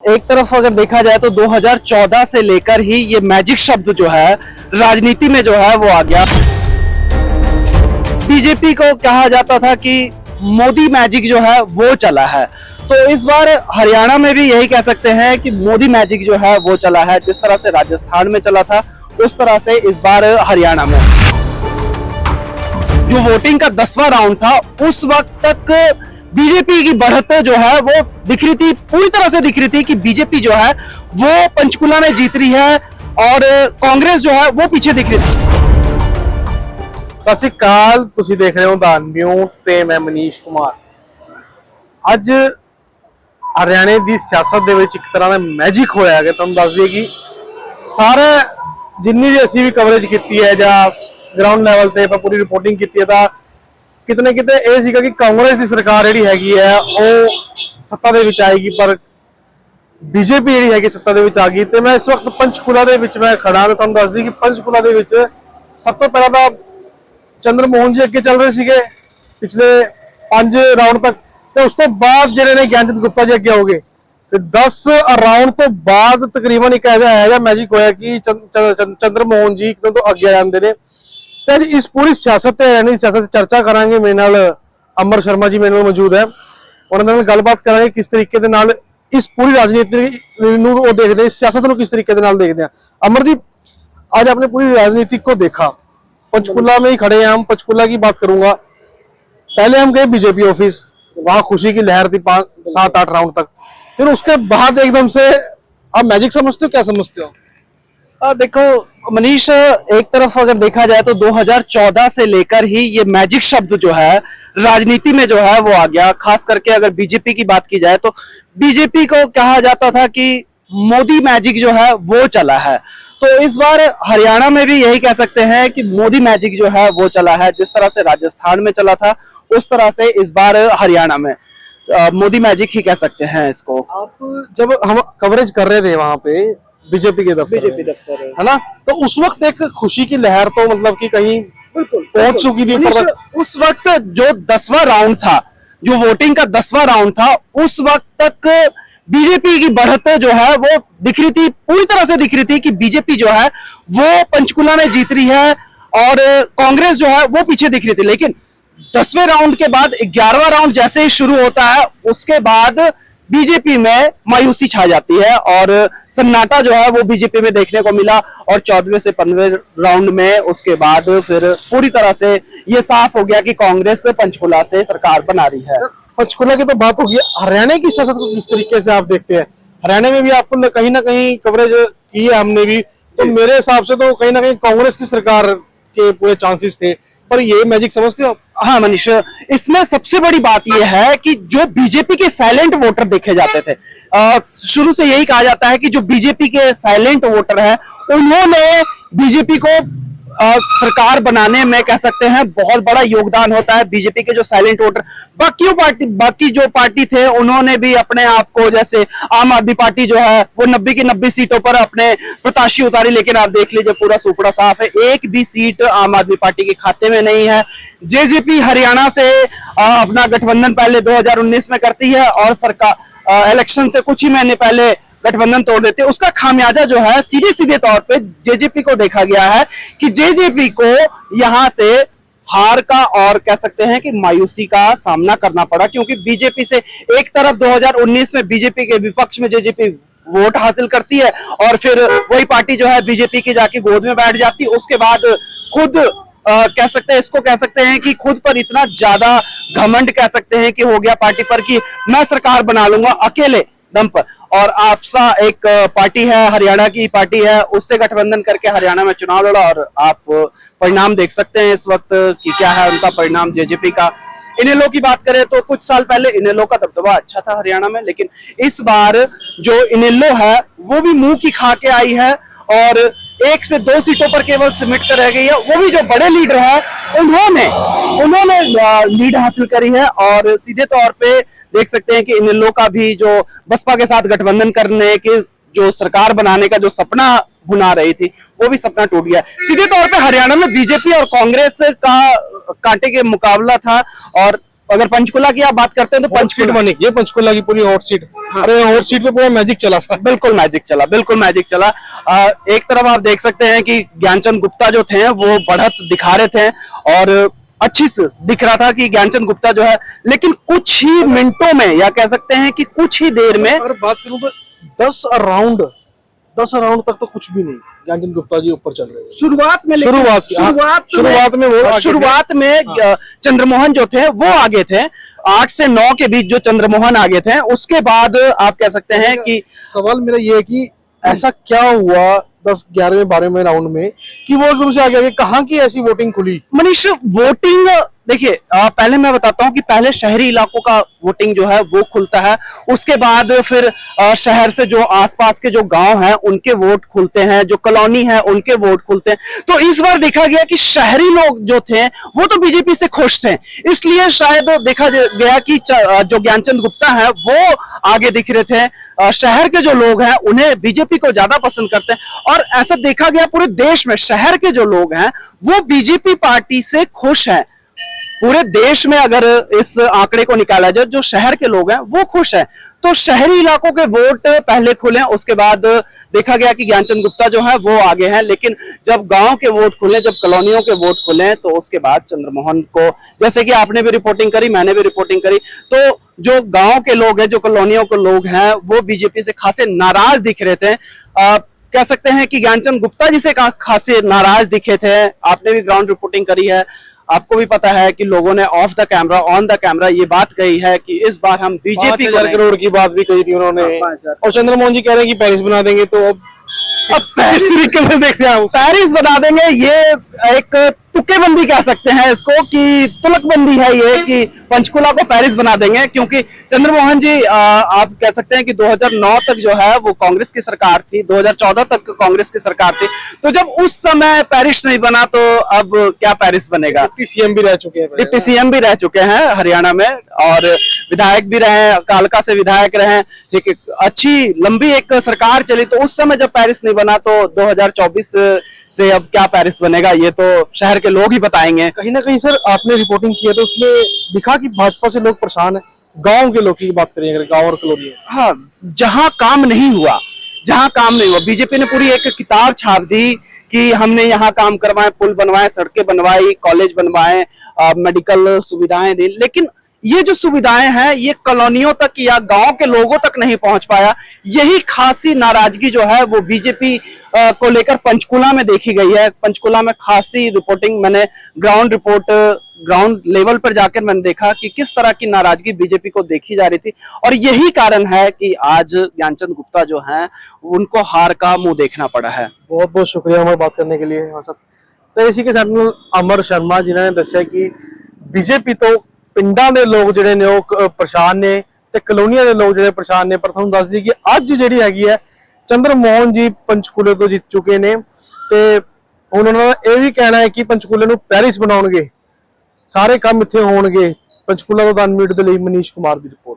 एक तरफ अगर देखा जाए तो 2014 से लेकर ही ये मैजिक शब्द जो है राजनीति में जो है वो आ गया। बीजेपी को कहा जाता था कि मोदी मैजिक जो है वो चला है, तो इस बार हरियाणा में भी यही कह सकते हैं कि मोदी मैजिक जो है वो चला है। जिस तरह से राजस्थान में चला था उस तरह से इस बार हरियाणा में जो वोटिंग का 10वां राउंड था उस वक्त तक बीजेपी की बढ़त जो है वो दिख रही थी, पूरी तरह से दिख रही थी कि बीजेपी जो है वो पंचकुला में जीत रही है और कांग्रेस जो है वो पीछे दिख रही थी। ਸਤਿ ਸ਼੍ਰੀ ਅਕਾਲ, ਤੁਸੀਂ ਦੇਖ ਰਹੇ ਹੋ ਦਾਨਵਿਓ ਤੇ ਮੈਂ ਮਨੀਸ਼ ਕੁਮਾਰ। ਅੱਜ ਹਰਿਆਣੇ ਦੀ ਸਿਆਸਤ ਦੇ ਵਿੱਚ ਇੱਕ ਤਰ੍ਹਾਂ ਦਾ ਮੈਜਿਕ ਹੋਇਆ ਹੈ ਕਿ ਤੁਹਾਨੂੰ ਦੱਸ ਦਈਏ ਕਿ ਸਾਰੇ ਜਿੰਨੀ ਵੀ ਅਸੀਂ ਵੀ ਕਵਰੇਜ ਕੀਤੀ ਹੈ ਜਾਂ ਗਰਾਊਂਡ ਲੈਵਲ ਤੇ ਆਪਾਂ ਪੂਰੀ ਰਿਪੋਰਟਿੰਗ ਕੀਤੀ ਹੈ ਤਾਂ ਕਿਤਨੇ ਕਿਤੇ ਇਹ ਸੀਗਾ ਕਿ ਕਾਂਗਰਸ ਦੀ ਸਰਕਾਰ ਜਿਹੜੀ ਹੈਗੀ ਹੈ ਉਹ ਸੱਤਾ ਦੇ ਵਿੱਚ ਆਏਗੀ, ਪਰ ਬੀਜੇਪੀ ਜਿਹੜੀ ਹੈਗੀ ਸੱਤਾ ਦੇ ਵਿੱਚ ਆ ਗਈ। ਤੇ ਮੈਂ ਇਸ ਵਕਤ ਪੰਚਕੂਲਾ ਦੇ ਵਿੱਚ ਮੈਂ ਖੜਾ ਤੇ ਤੁਹਾਨੂੰ ਦੱਸ ਦਈ ਕਿ ਪੰਚਕੂਲਾ ਦੇ ਵਿੱਚ ਸਭ ਤੋਂ ਪਹਿਲਾਂ ਤਾਂ चंद्र मोहन जी अगे चल रहे थे पिछले 5 राउंड तक, तो उस तो बाद जिहड़े ने ज्ञानचंद गुप्ता जी अगे हो गए। 10 राउंड तो बाद तकरीबन एक ऐसा मैजिक होया कि चंद्र मोहन जी एकदम तो अगे आ जाते हैं। तो इस पूरी सियासत हरियाणा की सियासत चर्चा करांगे। मेरे नाल अमर शर्मा जी मेरे नाल मौजूद है, उन्होंने नाल गलबात करांगे किस तरीके दे नाल इस पूरी राजनीति नूं वो देखते हैं, सियासत नूं किस तरीके दे नाल देखते हैं। अमर जी, आज आपने पूरी राजनीति को देखा, पंचकुला में ही खड़े हैं हम। पंचकुला की बात करूंगा, पहले हम गए बीजेपी ऑफिस, वहां खुशी की लहर थी 5-7-8 राउंड तक, फिर उसके बाद एकदम से आप मैजिक समझते हो, क्या समझते हो? देखो मनीष, एक तरफ अगर देखा जाए तो 2014 से लेकर ही ये मैजिक शब्द जो है राजनीति में जो है वो आ गया। खास करके अगर बीजेपी की बात की जाए तो बीजेपी को कहा जाता था कि मोदी मैजिक जो है वो चला है, तो इस बार हरियाणा में भी यही कह सकते हैं कि मोदी मैजिक जो है वो चला है। जिस तरह से राजस्थान में चला था उस तरह से इस बार हरियाणा में मोदी मैजिक ही कह सकते हैं इसको। आप जब हम कवरेज कर रहे थे वहां पे बीजेपी दफ्तर है ना, तो उस वक्त एक खुशी की लहर तो मतलब कि कहीं पहुंच चुकी थी ऊपर। उस वक्त जो 10वां राउंड था, जो वोटिंग का 10वां राउंड था, उस वक्त तक बीजेपी की बढ़त जो है वो दिख रही थी, पूरी तरह से दिख रही थी कि बीजेपी जो है वो पंचकुला में जीत रही है और कांग्रेस जो है वो पीछे दिख रही थी। लेकिन 10वें राउंड के बाद 11वां राउंड जैसे ही शुरू होता है उसके बाद बीजेपी में मायूसी छा जाती है और सन्नाटा जो है वो बीजेपी में देखने को मिला। और 14वें से 15वें राउंड में उसके बाद फिर पूरी तरह से ये साफ हो गया कि कांग्रेस पंचकुला से सरकार बना रही है। पंचकुला की तो बात होगी, हरियाणा की सियासत को किस तरीके से आप देखते हैं? हरियाणा में भी आपको कहीं ना कहीं कवरेज की है हमने भी, तो मेरे हिसाब से तो कहीं ना कहीं कांग्रेस की सरकार के पूरे चांसेस थे, पर ये मैजिक समझते हो? हाँ मनीष, इसमें सबसे बड़ी बात यह है कि जो बीजेपी के साइलेंट वोटर देखे जाते थे, शुरू से यही कहा जाता है कि जो बीजेपी के साइलेंट वोटर है उन्होंने बीजेपी को सरकार बनाने में कह सकते हैं बहुत बड़ा योगदान होता है। बीजेपी के जो साइलेंट वोटर बाकी जो पार्टी थे उन्होंने भी अपने आप को, जैसे आम आदमी पार्टी जो है वो 90 की 90 सीटों पर अपने प्रत्याशी उतारी, लेकिन आप देख लीजिए पूरा सुपड़ा साफ है, एक भी सीट आम आदमी पार्टी के खाते में नहीं है। जेजेपी हरियाणा से अपना गठबंधन पहले 2019 में करती है और सरकार इलेक्शन से कुछ ही महीने पहले गठबंधन तोड़ देते हैं। उसका खामियाजा जो है सीधे तौर पे जेजेपी को देखा गया है कि जेजेपी को यहां से हार का और कह सकते हैं कि मायूसी का सामना करना पड़ा, क्योंकि बीजेपी से एक तरफ 2019 में बीजेपी के विपक्ष में जेजेपी वोट हासिल करती है और फिर वही पार्टी जो है बीजेपी की जाके गोद में बैठ जाती है। उसके बाद खुद कह सकते हैं कि खुद पर इतना ज्यादा घमंड कह सकते हैं कि हो गया पार्टी पर कि मैं सरकार बना लूंगा अकेले दम पर। और आपसा एक पार्टी है, हरियाणा की पार्टी है, उससे गठबंधन करके हरियाणा में चुनाव लड़ा और आप परिणाम देख सकते हैं इस वक्त कि क्या है उनका परिणाम जेजेपी का। इनेलो की बात करें तो कुछ साल पहले इनेलो का दबदबा अच्छा था हरियाणा में, लेकिन इस बार जो इनेलो है वो भी मुंह की खा के आई है और 1 से 2 सीटों पर केवल सिमट कर रह गई है। वो भी जो बड़े लीडर है उन्होंने लीड हासिल करी है और सीधे तौर पे देख सकते हैं कि इनेलो का भी जो बसपा के साथ गठबंधन करने के जो सरकार बनाने का जो सपना बुना रही थी वो भी सपना टूट गया। सीधे तौर पे हरियाणा में बीजेपी और कांग्रेस का कांटे के मुकाबला था और अगर पंचकुला की आप बात करते हैं तो हॉट सीट पंचकुला बनी, ये पंचकुला की पूरी हॉट सीट। अरे हॉट सीट पे पूरा मैजिक चला सर। बिल्कुल मैजिक चला, बिल्कुल मैजिक चला। एक तरफ आप देख सकते हैं कि ज्ञानचंद गुप्ता जो थे वो बढ़त दिखा रहे थे और अच्छी से दिख रहा था कि ज्ञानचंद गुप्ता जो है, लेकिन कुछ ही मिनटों में या कह सकते हैं कि कुछ ही देर में अगर बात करूं तो 10 राउंड तक तो कुछ भी नहीं, ज्ञानचंद गुप्ता जी ऊपर चल रहे थे शुरुआत में, लेकिन शुरुआत में चंद्रमोहन जो थे वो आगे थे, 8 से 9 के बीच जो चंद्रमोहन आगे थे। उसके बाद आप कह सकते हैं कि सवाल मेरा ये है कि ऐसा क्या हुआ 10, 11वें 12वें राउंड में कि वो एकदम से आगे, कहाँ की ऐसी वोटिंग खुली? मनीष, वोटिंग देखिए, पहले मैं बताता हूं कि पहले शहरी इलाकों का वोटिंग जो है वो खुलता है, उसके बाद फिर शहर से जो आसपास के जो गांव हैं उनके वोट खुलते हैं, जो कॉलोनी है उनके वोट खुलते हैं। तो इस बार देखा गया कि शहरी लोग जो थे वो तो बीजेपी से खुश थे, इसलिए शायद देखा गया कि जो ज्ञानचंद गुप्ता है वो आगे दिख रहे थे। शहर के जो लोग हैं उन्हें बीजेपी को ज्यादा पसंद करते हैं और ऐसा देखा गया पूरे देश में शहर के जो लोग हैं वो बीजेपी पार्टी से खुश हैं। पूरे देश में अगर इस आंकड़े को निकाला जाए, जो शहर के लोग हैं वो खुश हैं। तो शहरी इलाकों के वोट पहले खुले, उसके बाद देखा गया कि ज्ञानचंद गुप्ता जो है वो आगे हैं, लेकिन जब गांव के वोट खुले, जब कॉलोनियों के वोट खुले, तो उसके बाद चंद्रमोहन को, जैसे कि आपने भी रिपोर्टिंग करी, मैंने भी रिपोर्टिंग करी, तो जो गांव के लोग हैं, जो कॉलोनियों के लोग हैं, वो बीजेपी से खासे नाराज दिख रहे थे। कह सकते हैं कि ज्ञानचंद गुप्ता जी से खासे नाराज दिखे थे। आपने भी ग्राउंड रिपोर्टिंग करी है, आपको भी पता है कि लोगों ने of the camera, on the camera ये बात कही है कि इस बार हम बीजेपी 5,000 करोड़ की बात भी कही थी उन्होंने। और चंद्रमोहन जी कह रहे हैं कि पेरिस बना देंगे, तो अब पेरिस बना देंगे, ये एक तुक्केबंदी कह सकते हैं इसको, कि तुलकबंदी है ये कि पंचकुला को पेरिस बना देंगे, क्योंकि चंद्रमोहन जी आप कह सकते हैं कि 2009 तक जो है वो कांग्रेस की सरकार थी, 2014 तक कांग्रेस की सरकार थी। तो जब उस समय पेरिस नहीं बना तो अब क्या पेरिस बनेगा? डिप्टी सीएम भी रह चुके हैं, डिप्टी सीएम भी रह चुके हैं हरियाणा में, और विधायक भी रहे, कालका से विधायक रहे, ठीक है, अच्छी लंबी एक सरकार चली। तो उस समय जब पेरिस नहीं बना तो 2024 से अब क्या पेरिस बनेगा, ये तो शहर के लोग ही बताएंगे। कहीं ना कहीं सर आपने रिपोर्टिंग की है तो उसमें दिखा कि भाजपा से लोग परेशान है। गांव के लोग की बात करें अगर, गांव और कॉलोनी, हाँ, जहां काम नहीं हुआ, बीजेपी ने पूरी एक किताब छाप दी कि हमने यहाँ काम करवाए, पुल बनवाए, सड़कें बनवाई, कॉलेज बनवाए, मेडिकल सुविधाएं दी, लेकिन ये जो सुविधाएं हैं ये कॉलोनियों तक या गांव के लोगों तक नहीं पहुंच पाया। यही खासी नाराजगी जो है वो बीजेपी को लेकर पंचकुला में देखी गई है। पंचकुला में खासी रिपोर्टिंग, मैंने ग्राउंड लेवल पर जाकर मैंने देखा कि किस तरह की नाराजगी बीजेपी को देखी जा रही थी, और यही कारण है कि आज ज्ञानचंद गुप्ता जो हैं उनको हार का मुंह देखना पड़ा है। बहुत बहुत शुक्रिया हमारे बात करने के लिए। तो इसी के साथ अमर शर्मा जिन्होंने दस्या कि बीजेपी तो ਪਿੰਡਾਂ ਦੇ ਲੋਕ ਜਿਹੜੇ ਨੇ ਉਹ ਪਰੇਸ਼ਾਨ ਨੇ ਤੇ ਕਲੋਨੀਆਂ ਦੇ ਲੋਕ ਜਿਹੜੇ ਪਰੇਸ਼ਾਨ ਨੇ। ਪਰ ਤੁਹਾਨੂੰ ਦੱਸ ਦਈਏ ਕਿ ਅੱਜ ਜਿਹੜੀ ਹੈਗੀ ਹੈ ਚੰਦਰਮੋਹਨ ਜੀ ਪੰਚਕੂਲੇ ਤੋਂ ਜਿੱਤ ਚੁੱਕੇ ਨੇ ਤੇ ਹੁਣ ਉਹਨਾਂ ਦਾ ਇਹ ਵੀ ਕਹਿਣਾ ਹੈ ਕਿ ਪੰਚਕੂਲੇ ਨੂੰ ਪੈਰਿਸ ਬਣਾਉਣਗੇ, ਸਾਰੇ ਕੰਮ ਇੱਥੇ ਹੋਣਗੇ। ਪੰਚਕੂਲਾ ਤੋਂ ਦਨ ਮੀਟ ਦੇ ਲਈ ਮਨੀਸ਼ ਕੁਮਾਰ ਦੀ ਰਿਪੋਰਟ।